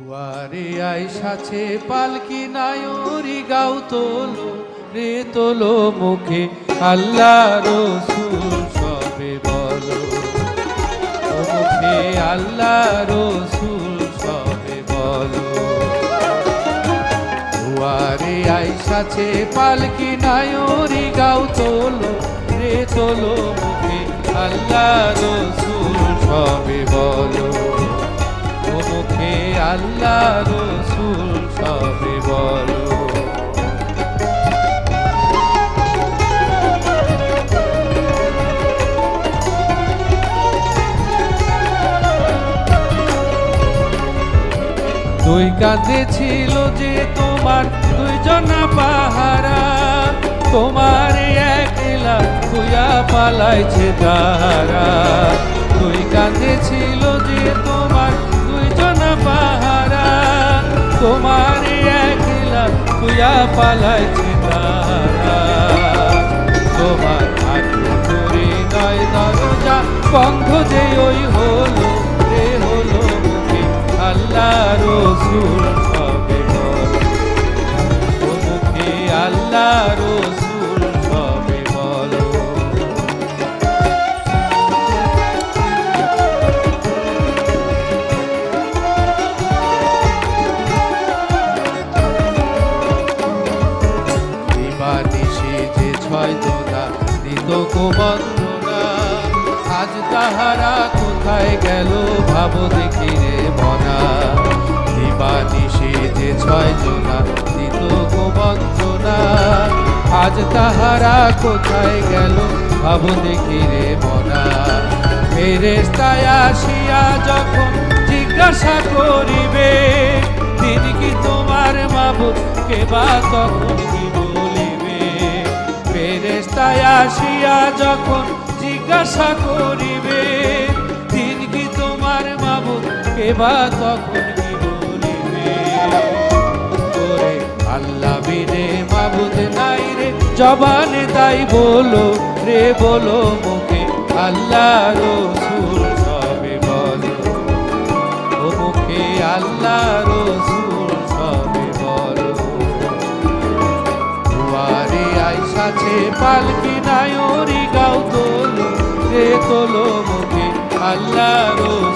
দুয়ারে আইসাছে পালকি নায়রি গাও তোলো রে তোলো মুখে আল্লাহ রসুল সবে বলো ও মুখে আল্লাহ রসুল সবে বলো। দুয়ারে আইসাছে পালকি নায়রি গাও তোলো রে তোলো মুখে আল্লাহ রসুল সবে বলো ও মুখে আল্লাহ রসুল সবে বলো। দুই কাঁধে ছিল যে তোমার দুইজনা পাহারা, তোমার একলা খুয়া পালাইছে তারা। দুই কাঁধে ছিল যে তোমার দুইজনা পাহারা, তোমার একলা খুয়া পালাইছে তারা। তোমার আটু করে নয় দরজা বন্ধ যে ওই হলো রে হলো মুখে আল্লাহ রসুল সবে বলো ও মুখে আল্লাহ রসুল সবে বলো। দিবানিশি যে ছয় জোড়া দিত কুমন্ত্রণা, আজ তাহারা কোথায় গেল ভাবো দেখি রে মনা। দিবানিশি যে ছয় জোড়া দিত কুমন্ত্রণা, আজ তাহারা কোথায় গেল ভাবো দেখি রে মনা। ফেরেশতায় আসিয়া যখন জিজ্ঞাসা করিবে দিন কি তোমার মাবুদ কে বা তখন কি বলিবে। ফেরেশতায় আসিয়া যখন জিজ্ঞাসা করিবে দিন কি তোমার মাবুদ কে বা তখন কি বলিবে। তোরে আল্লাহ বিনে মাবুদ নাই রে জবানে তাই বলো রে বলো মুখে আল্লাহ রসুল সবে বলো ও মুখে আল্লাহ রসুল সবে বলো। দুয়ারে আইসাছে পালকি নায়রি গাও তোলো রে তোলো মুখে আল্লাহ রসুল